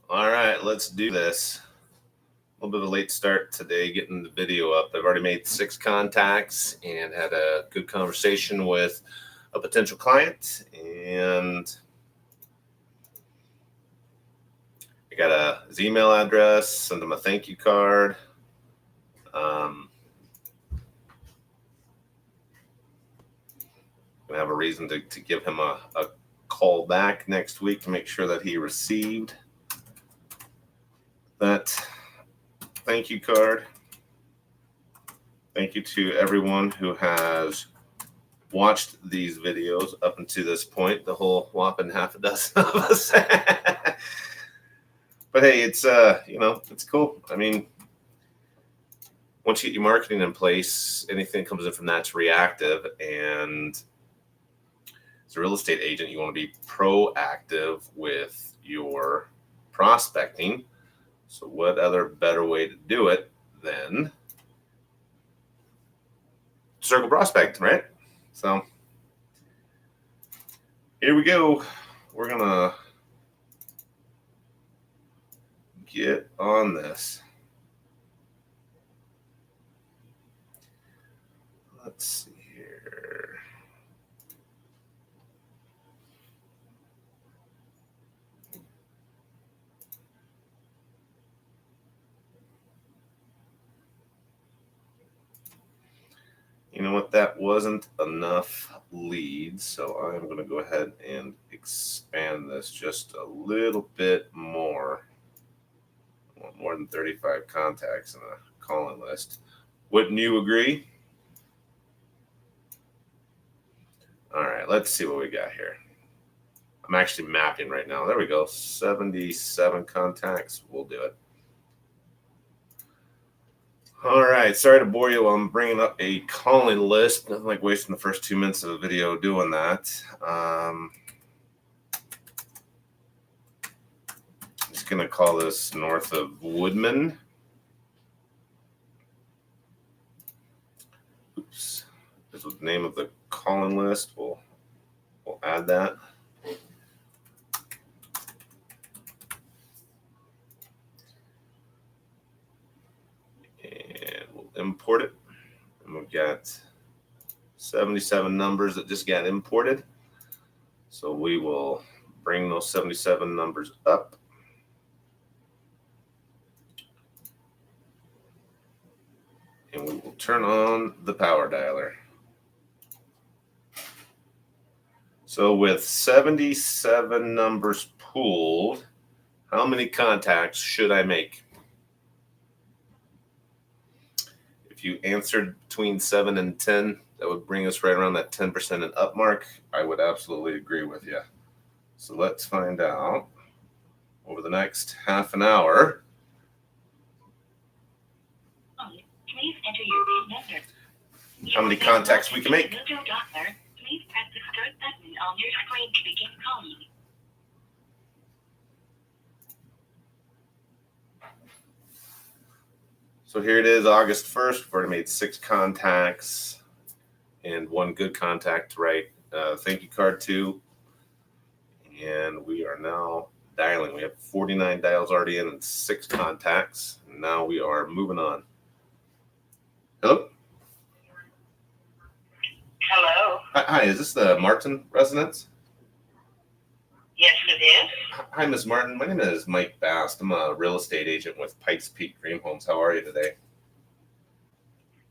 All right, let's do this. A little bit of a late start today getting the video up. I've already made 6 contacts and had a good conversation with a potential client, and I got his email address, sent him a thank you card. Gonna have a reason to give him a call back next week to make sure that he received that thank you card. Thank you to everyone who has watched these videos up until this point, the whole whopping half a dozen of us. But hey, it's it's cool. I mean, once you get your marketing in place, anything that comes in from that's reactive. And as a real estate agent, you want to be proactive with your prospecting. So what other better way to do it than circle prospect, right? So here we go. We're gonna get on this. Let's see here. You know what? That wasn't enough leads, so I'm going to go ahead and expand this just a little bit more. I want more than 35 contacts in a calling list. Wouldn't you agree? All right, let's see what we got here. I'm actually mapping right now. There we go. 77 contacts. We'll do it. All right, sorry to bore you while I'm bringing up a calling list. Nothing like wasting the first 2 minutes of the video doing that. Just going to call this north of Woodman. Oops, this was the name of the calling list. We'll add that. And we'll import it. And we've got 77 numbers that just got imported. So we will bring those 77 numbers up. And we will turn on the power dialer. So with 77 numbers pooled, how many contacts should I make? If you answered between 7 and 10, that would bring us right around that 10% and up mark. I would absolutely agree with you. So let's find out over the next half an hour. Please enter your PIN number. How many contacts we can make. Please press the start button on your screen to begin calling. So here it is, August 1st. We've already made 6 contacts and 1 good contact to write thank you card to. And we are now dialing. We have 49 dials already in and 6 contacts. And now we are moving on. Hello? Hello. Hi, is this the Martin residence? Yes, it is. Hi, Ms. Martin. My name is Mike Bast. I'm a real estate agent with Pikes Peak Dream Homes. How are you today?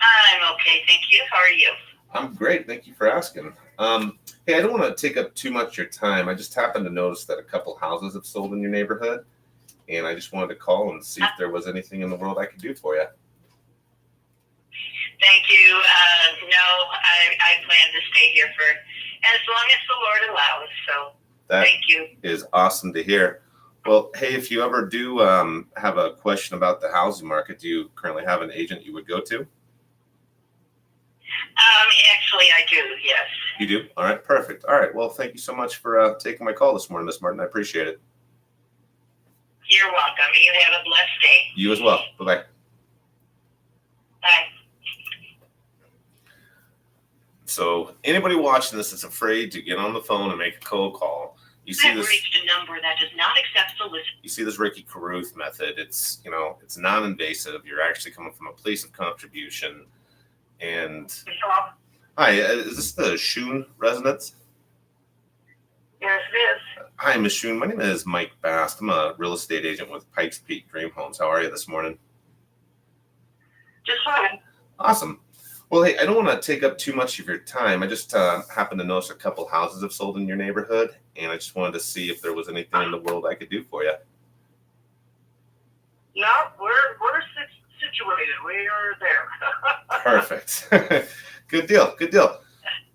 I'm okay, thank you. How are you? I'm great. Thank you for asking. Hey, I don't want to take up too much of your time. I just happened to notice that a couple houses have sold in your neighborhood, and I just wanted to call and see if there was anything in the world I could do for you. Thank you. No, I plan to stay here for as long as the Lord allows, so That thank you. is awesome to hear. Well, hey, if you ever do have a question about the housing market, do you currently have an agent you would go to? Actually, I do, yes. You do? All right, perfect. All right, well, thank you so much for taking my call this morning, Miss Martin. I appreciate it. You're welcome. You have a blessed day. You as well. Bye-bye. Bye. So anybody watching this that's afraid to get on the phone and make a cold call, You see I've this. reached a number that does not accept solicitors. You see this Ricky Carruth method. It's it's non-invasive. You're actually coming from a place of contribution. And Hello? hi, is this the Shoon residence? Yes, it is. Hi, Ms. Shoon. My name is Mike Bast. I'm a real estate agent with Pikes Peak Dream Homes. How are you this morning? Just fine. Awesome. Well, hey, I don't want to take up too much of your time. I just happened to notice a couple houses have sold in your neighborhood, and I just wanted to see if there was anything in the world I could do for you. No, we're situated. We are there. Perfect. Good deal. Good deal.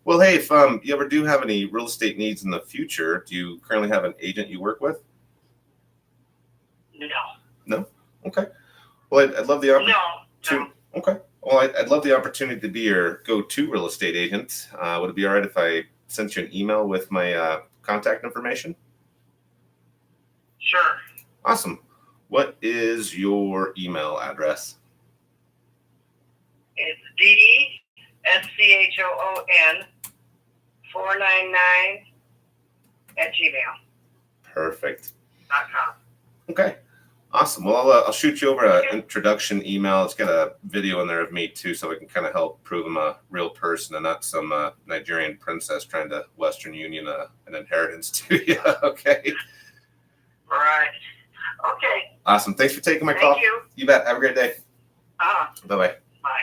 Well, hey, if you ever do have any real estate needs in the future, do you currently have an agent you work with? No. No? Okay. Well, I'd love the opportunity. No. Okay. Well, I'd love the opportunity to be your go-to real estate agent. Would it be all right if I sent you an email with my contact information? Sure. Awesome. What is your email address? It's DESCHOON 499 at Perfect.com. gmail.com. Okay. Awesome. Well, I'll shoot you over an introduction email. It's got a video in there of me too, so I can kind of help prove I'm a real person and not some Nigerian princess trying to Western Union an inheritance to you. Okay. Right. Okay. Awesome. Thanks for taking my call. Thank you. You bet. Have a great day. Bye-bye. Bye.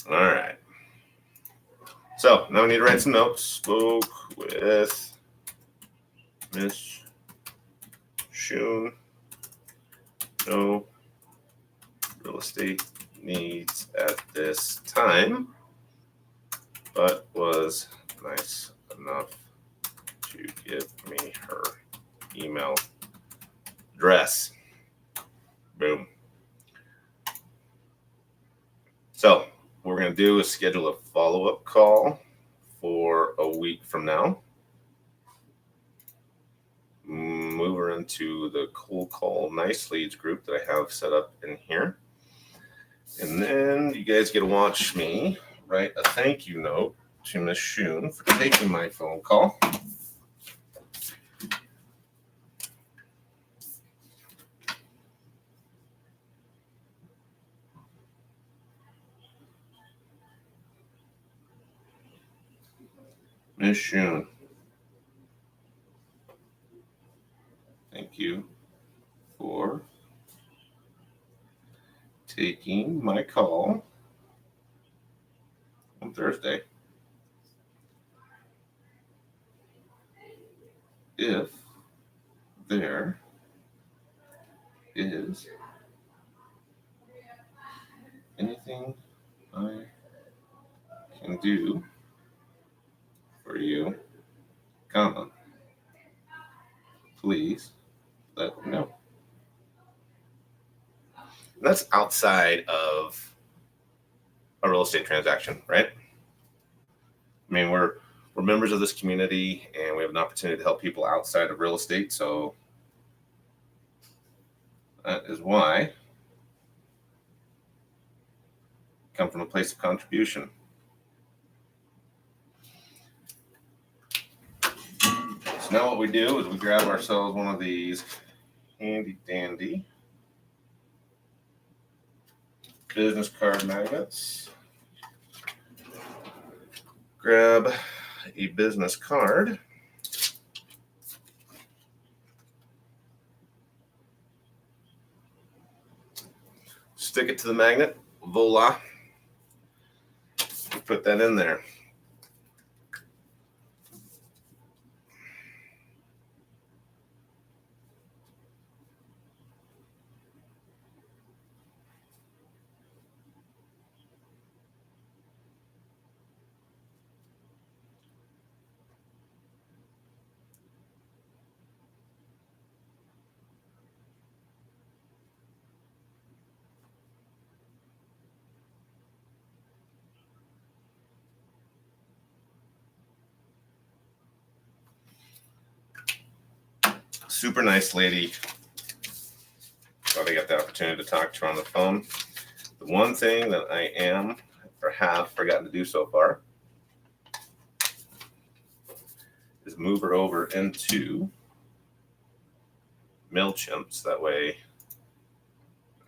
All right. So now we need to write some notes. Spoke with Miss Shoon. No real estate needs at this time, but was nice enough to give me her email address. Boom. So what we're going to do is schedule a follow-up call for a week from now. Move her into the Cold Call Nice Leads group that I have set up in here. And then you guys get to watch me write a thank you note to Miss Shoon for taking my phone call. Miss Shoon, thank you for taking my call on Thursday. If there is anything I can do for you, comma, please let me know. That's outside of a real estate transaction, right? I mean, we're members of this community and we have an opportunity to help people outside of real estate. So that is why I come from a place of contribution. So now what we do is we grab ourselves one of these handy dandy business card magnets. Grab a business card. Stick it to the magnet. Voila. Put that in there. Super nice lady. Glad I got the opportunity to talk to her on the phone. The one thing that I am or have forgotten to do so far is move her over into MailChimp, so that way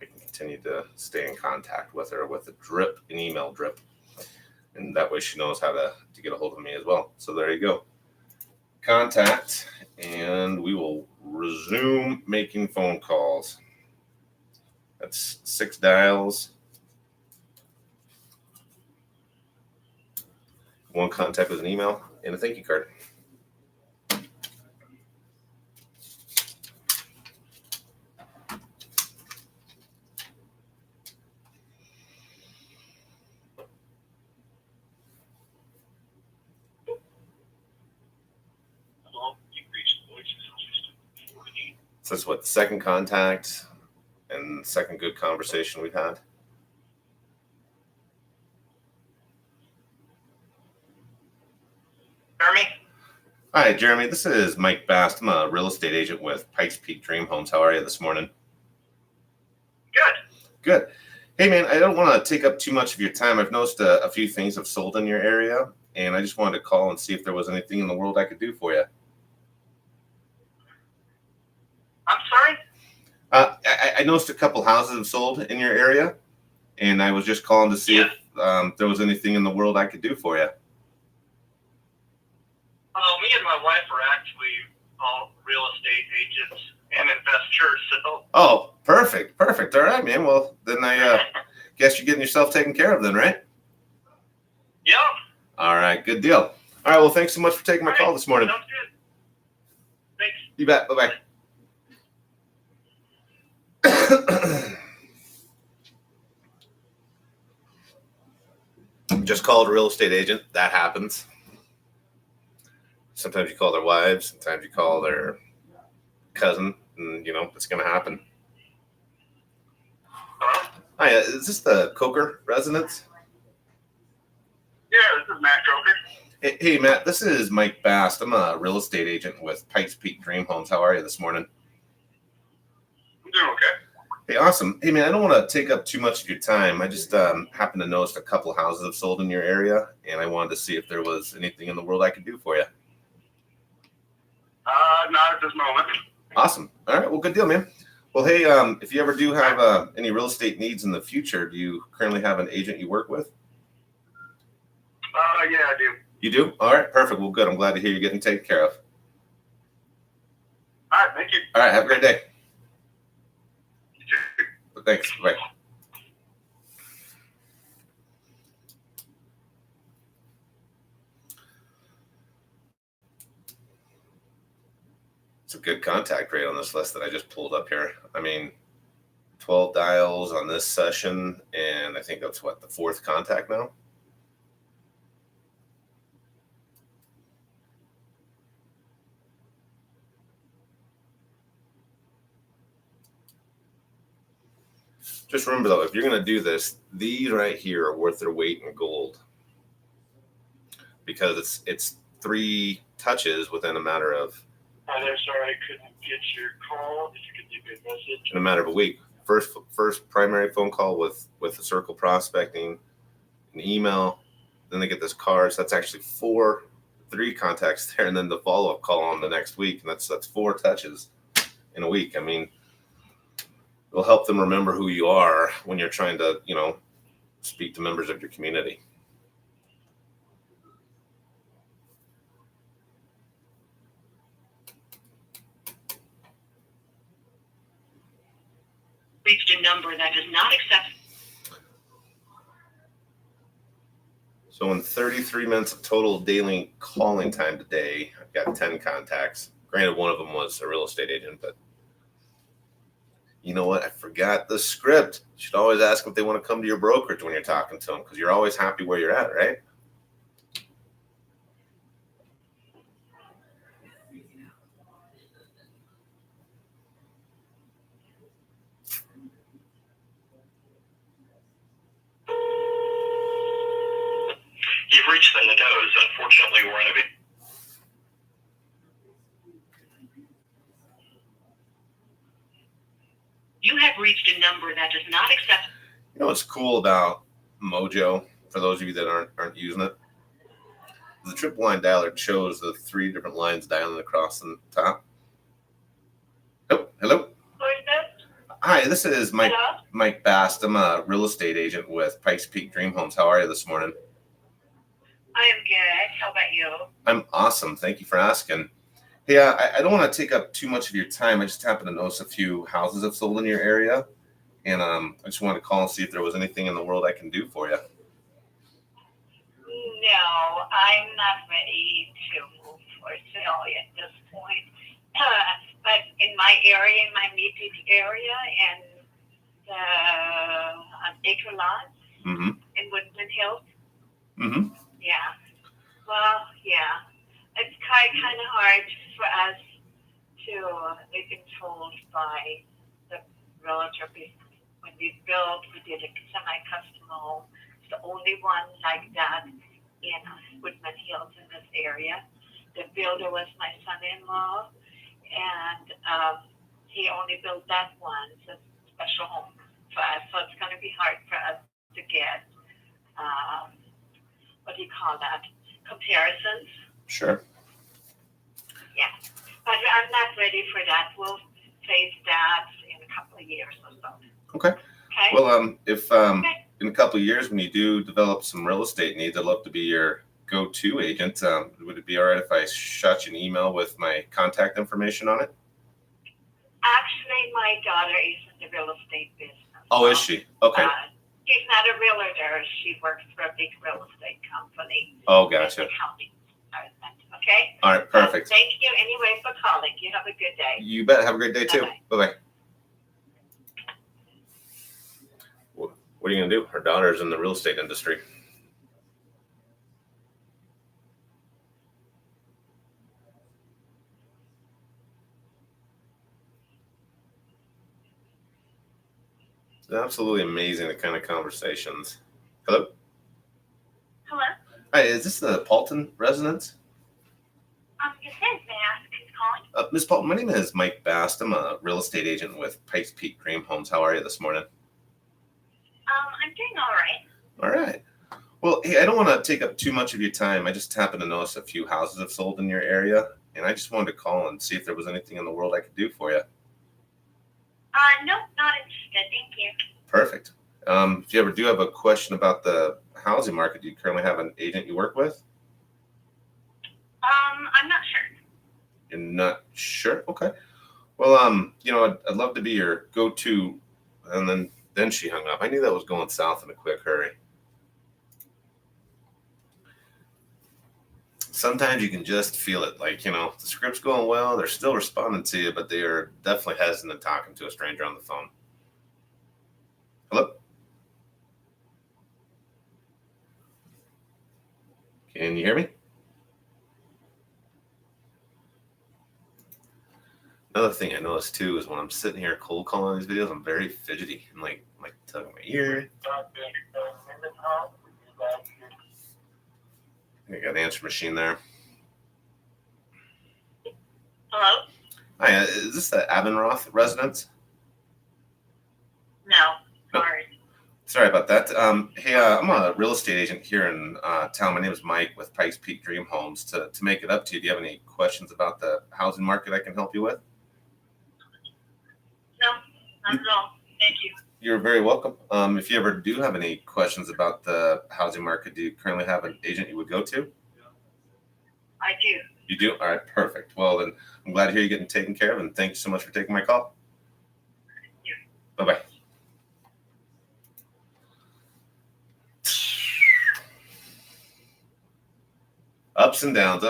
I can continue to stay in contact with her with an email drip. And that way she knows how to get a hold of me as well. So there you go. Contact, and we will resume making phone calls. That's 6 dials. 1 contact with an email and a thank you card. So that's what, the second contact and second good conversation we've had. Jeremy? Hi, Jeremy. This is Mike Bast. I'm a real estate agent with Pikes Peak Dream Homes. How are you this morning? Good. Good. Hey, man, I don't want to take up too much of your time. I've noticed a few things have sold in your area, and I just wanted to call and see if there was anything in the world I could do for you. I'm sorry? I noticed a couple houses have sold in your area, and I was just calling to see if there was anything in the world I could do for you. Me and my wife are actually all real estate agents and investors. So. Oh, perfect. All right, man. Well, then I guess you're getting yourself taken care of then, right? Yeah. All right, good deal. All right, well, thanks so much for taking my call this morning. Sounds good. Thanks. You bet. Bye-bye. Just called a real estate agent. That happens. Sometimes you call their wives. Sometimes you call their cousin. And, it's going to happen. Hello? Hi, is this the Coker residence? Yeah, this is Matt Coker. Hey, Matt, this is Mike Bast. I'm a real estate agent with Pikes Peak Dream Homes. How are you this morning? I'm doing okay. Hey, awesome. Hey, man, I don't want to take up too much of your time. I just happened to notice a couple of houses have sold in your area, and I wanted to see if there was anything in the world I could do for you. Not at this moment. Awesome. All right. Well, good deal, man. Well, hey, if you ever do have any real estate needs in the future, do you currently have an agent you work with? Yeah, I do. You do? All right. Perfect. Well, good. I'm glad to hear you're getting taken care of. All right. Thank you. All right. Have a great day. Thanks. Bye. It's a good contact rate on this list that I just pulled up here. I mean, 12 dials on this session, and I think that's what, the 4th contact now? Just remember, though, if you're going to do this, these right here are worth their weight in gold, because it's 3 touches within a matter of. Hi there. Sorry, I couldn't get your call. If you could leave me a message. In a matter of a week. First primary phone call with the circle prospecting, an email, then they get this card. So that's actually 3 contacts there, and then the follow-up call on the next week, and that's 4 touches in a week. I mean, it'll help them remember who you are when you're trying to, speak to members of your community. Reached a number that does not accept. So in 33 minutes of total daily calling time today, I've got 10 contacts. Granted, one of them was a real estate agent, but you know what? I forgot the script. You should always ask them if they want to come to your brokerage when you're talking to them, because you're always happy where you're at, right? You've reached the Nadeaus. Unfortunately, we're in a big. You have reached a number that does not accept. You know what's cool about Mojo, for those of you that aren't using it? The triple line dialer shows the 3 different lines dialing across the top. Oh, hello. Who is this? Hi, this is Mike. Hello? Mike Bast. I'm a real estate agent with Pikes Peak Dream Homes. How are you this morning? I am good. How about you? I'm awesome. Thank you for asking. Hey, I don't want to take up too much of your time. I just happened to notice a few houses have sold in your area, and I just wanted to call and see if there was anything in the world I can do for you. No, I'm not ready to move for sale at this point. But in my area, in my immediate area, and an acre lot in Woodland Hills. Yeah. Well, yeah. It's kind of hard for us to be controlled by the realtor. When we built, we did a semi-custom home. It's the only one like that in Woodland Hills in this area. The builder was my son-in-law, and he only built that one. It's a special home for us, so it's going to be hard for us to get, what do you call that, comparisons. Sure. Yeah, but I'm not ready for that. We'll face that in a couple of years or so. Okay. Okay. Well, if in a couple of years when you do develop some real estate needs, I'd love to be your go-to agent. Would it be all right if I shot you an email with my contact information on it? Actually, my daughter is in the real estate business. Oh, is she? Okay. She's not a realtor. She works for a big real estate company. Oh, gotcha. Accounting department. Okay. All right. Perfect. Thank you anyway for calling. You have a good day. You bet. Have a great day too. Bye-bye. Bye-bye. What are you going to do? Her daughter's in the real estate industry. It's absolutely amazing, the kind of conversations. Hello? Hello? Hi, is this the Paulton residence? It says, may I ask who's calling? Ms. Paulton, my name is Mike Bast. I'm a real estate agent with Pikes Peak Dream Homes. How are you this morning? I'm doing all right. All right. Well, hey, I don't want to take up too much of your time. I just happened to notice a few houses have sold in your area, and I just wanted to call and see if there was anything in the world I could do for you. No, not interested. Thank you. Perfect. If you ever do have a question about the housing market, do you currently have an agent you work with? I'm not sure. You're not sure? Okay. Well, I'd love to be your go-to. And then she hung up. I knew that was going south in a quick hurry. Sometimes you can just feel it. Like, the script's going well. They're still responding to you, but they are definitely hesitant talking to a stranger on the phone. Hello? Can you hear me? Another thing I noticed too is when I'm sitting here cold calling these videos, I'm very fidgety and like tugging my ear. I got an answer machine there. Hello? Hi, is this the Abendroth residence? No. Sorry. Sorry about that. Hey, I'm a real estate agent here in town. My name is Mike with Pikes Peak Dream Homes. To make it up to you, do you have any questions about the housing market I can help you with? No, not at all. Thank you. You're very welcome. If you ever do have any questions about the housing market, do you currently have an agent you would go to? I do. You do? All right, perfect. Well, then I'm glad to hear you're getting taken care of, and thank you so much for taking my call. Yeah. Bye-bye. Ups and downs.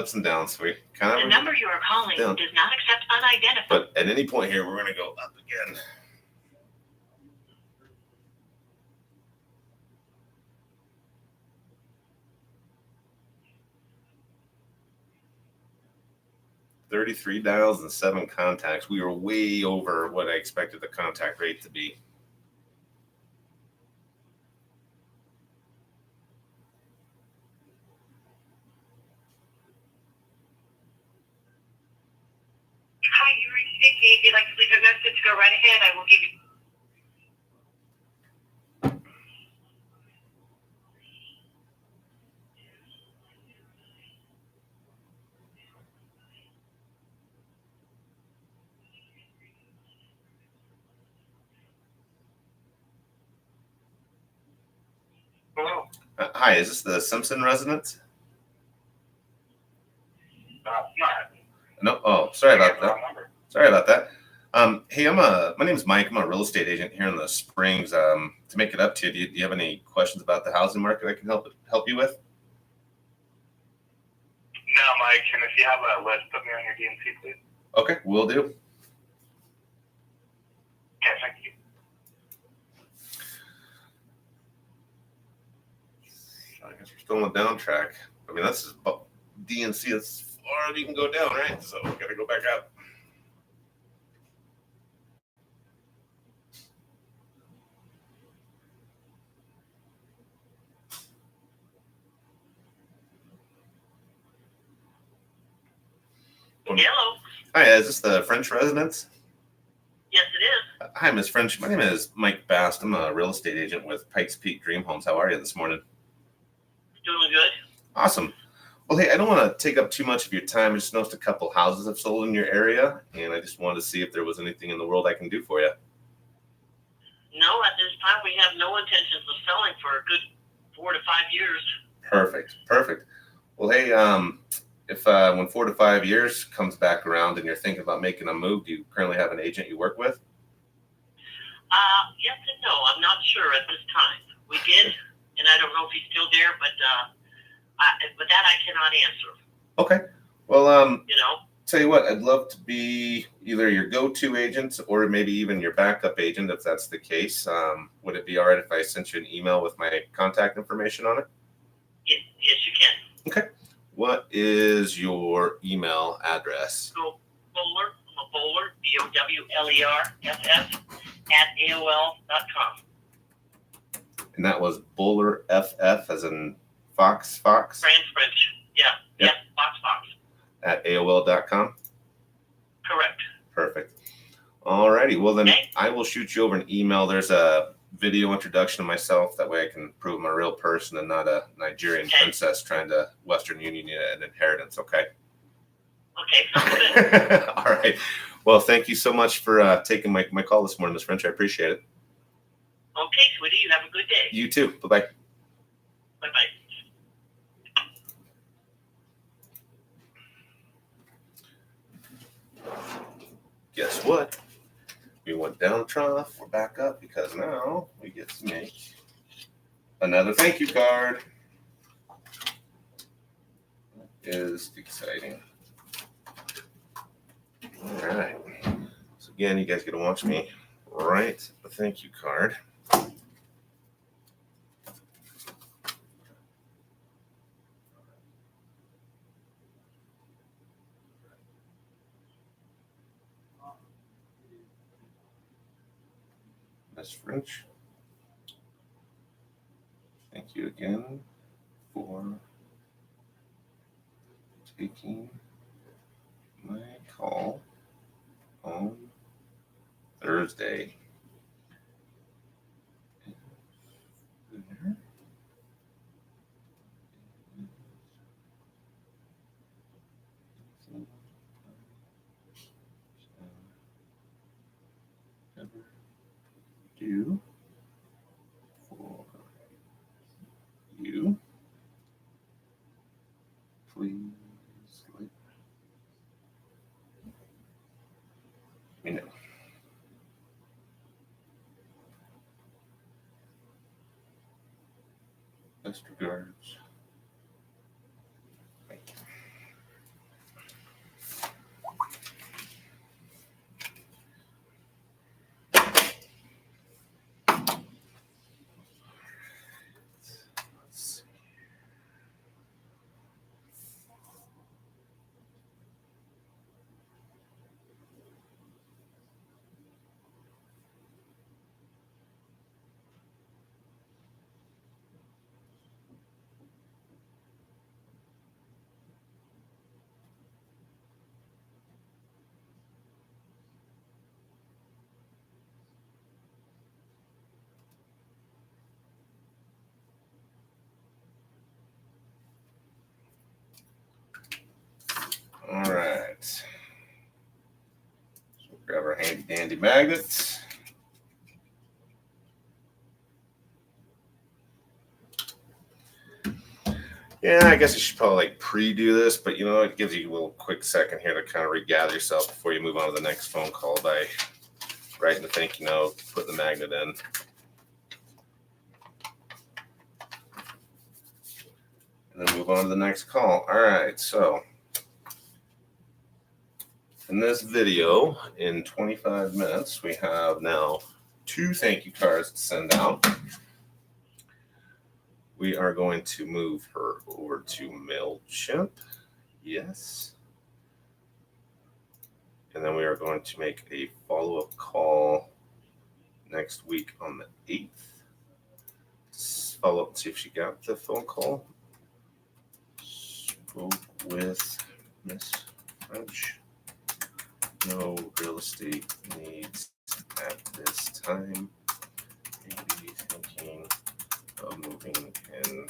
We kind of. The number you are calling does not accept unidentified. But at any point here, we're going to go up again. $33 dials and 7 contacts. We were way over what I expected the contact rate to be. Hi, you reached Vicky. If you'd like to leave a message, go right ahead. I will give you. Hi, is this the Simpson residence? No. Oh, sorry about that. Sorry about that. Hey, my name is Mike. I'm a real estate agent here in the Springs. To make it up to you, do you have any questions about the housing market I can help you with? No, Mike. And if you have a list, put me on your DNC, please. Okay, will do. Okay, thank you. I guess we're still on the down track. I mean, that's just DNC. That's as far as you can go down, right? So we got to go back up. Hello. Hi, is this the French residence? Yes, it is. Hi, Miss French. My name is Mike Bast. I'm a real estate agent with Pikes Peak Dream Homes. How are you this morning? Doing good. Awesome. Well, hey, I don't want to take up too much of your time. I just noticed a couple houses have sold in your area, and I just wanted to see if there was anything in the world I can do for you. No, at this time we have no intentions of selling for a good 4 to 5 years. Perfect. Well, hey, if when 4 to 5 years comes back around and you're thinking about making a move, do you currently have an agent you work with? Yes and no. I'm not sure at this time. We did, and I don't know if he's still there, but that I cannot answer. Okay. Well, You know. tell you what, I'd love to be either your go-to agent or maybe even your backup agent if that's the case. Would it be all right if I sent you an email with my contact information on it? Yes, you can. Okay. What is your email address? Go Bowler. I'm a Bowler. BOWLERFF at AOL.com. And that was Bowler FF as in Fox. French. Yeah. Yep. Yes. Fox. At AOL.com. Correct. Perfect. Alrighty. Well, then Okay. I will shoot you over an email. There's a video introduction of myself. That way I can prove I'm a real person and not a Nigerian princess trying to Western Union an inheritance. Okay. Okay. Sounds good. All right. Well, thank you so much for taking my call this morning, Ms. French. I appreciate it. Okay, sweetie. You have a good day. You too. Bye-bye. Bye-bye. Guess what? We went down the trough. We're back up because now we get to make another thank you card. That is exciting. All right. So again, you guys get to watch me write a thank you card. Ms. French, thank you again for taking my call on Thursday. Do for you, please let me know. Best regards. Thank you. All right. So we'll grab our handy dandy magnets. Yeah, I guess you should probably like pre-do this, but it gives you a little quick second here to kind of regather yourself before you move on to the next phone call by writing the thank you note, putting the magnet in. And then move on to the next call. All right, so in this video, in 25 minutes, we have now 2 thank you cards to send out. We are going to move her over to MailChimp. Yes. And then we are going to make a follow-up call next week on the 8th. Let's follow up and see if she got the phone call. Spoke with Miss French. No real estate needs at this time. Maybe thinking of moving in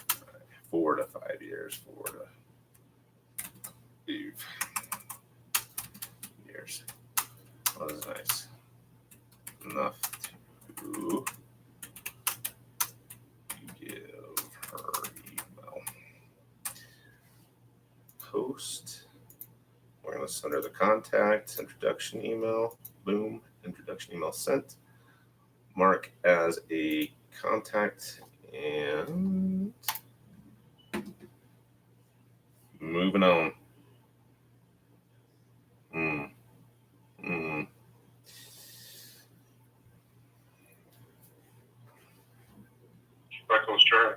4 to 5 years. 4 to 5 years. That was nice. Enough to give her email. Post. We're going to send her the contact, introduction email. Boom. Introduction email sent. Mark as a contact and moving on. Charlie.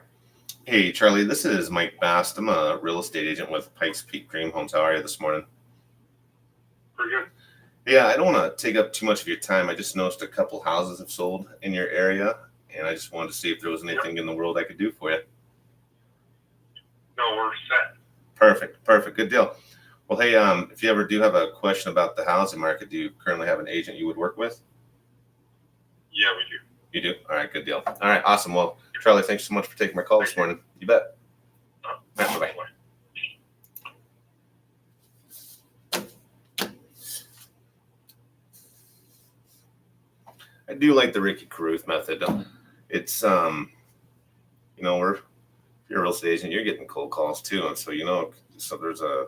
Hey, Charlie, this is Mike Bast. I'm a real estate agent with Pikes Peak Dream Homes. How are you this morning? Pretty good. Yeah, I don't want to take up too much of your time. I just noticed a couple houses have sold in your area, and I just wanted to see if there was anything in the world I could do for you. No, we're set. Perfect. Good deal. Well, hey, if you ever do have a question about the housing market, do you currently have an agent you would work with? Yeah, we do. You do? All right, good deal. All right, awesome. Well, Charlie, thanks so much for taking my call this morning. You bet. Bye-bye. I do like the Ricky Carruth method. It's, if you're a real estate agent, you're getting cold calls too. And so, so there's a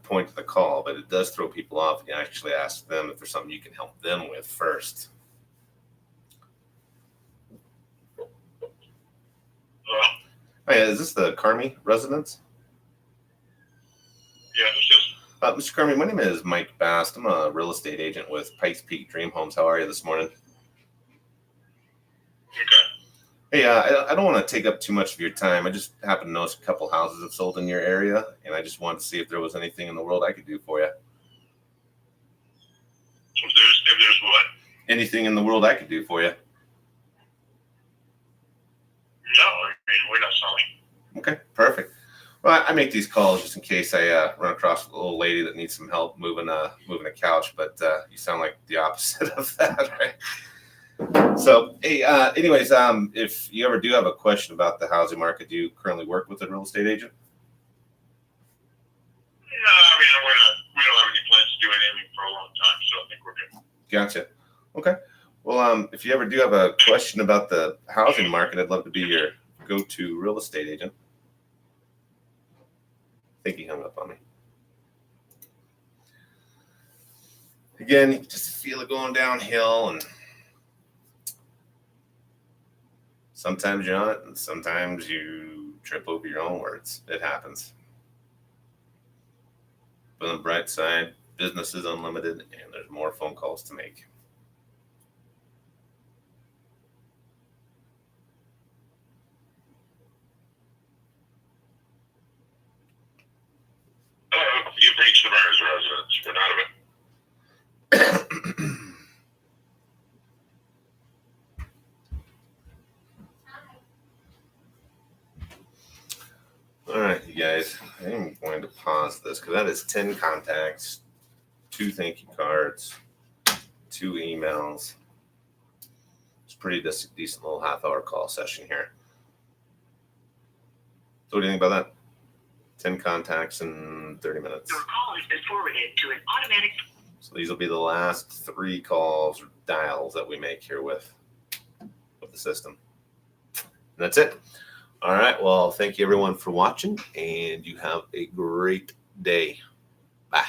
point to the call, but it does throw people off. And you actually ask them if there's something you can help them with first. Hey, is this the Carmi residence? Yeah, it's just. Mr. Carmi, my name is Mike Bast. I'm a real estate agent with Pikes Peak Dream Homes. How are you this morning? Okay. Hey, I don't want to take up too much of your time. I just happen to notice a couple houses have sold in your area, and I just wanted to see if there was anything in the world I could do for you. If there's what? Anything in the world I could do for you. No, we're not selling. Okay, perfect. Well, I make these calls just in case I run across a little lady that needs some help moving a couch, but you sound like the opposite of that, right? So, hey, anyways, if you ever do have a question about the housing market, do you currently work with a real estate agent? No, we don't have any plans to do anything for a long time, so I think we're good. Gotcha. Okay. Well, if you ever do have a question about the housing market, I'd love to be your go-to real estate agent. I think he hung up on me. Again, you can just feel it going downhill, and sometimes you're on it, and sometimes you trip over your own words. It happens. But on the bright side, business is unlimited, and there's more phone calls to make. You've reached the buyer's residence. We're out of it. All right, you guys, I'm going to pause this because that is 10 contacts, 2 thank you cards, 2 emails. It's a pretty decent little half-hour call session here. So what do you think about that? 10 contacts in 30 minutes. Your call has been forwarded to an automatic. So these will be the last 3 calls or dials that we make here with the system. And that's it. All right. Well, thank you everyone for watching, and you have a great day. Bye.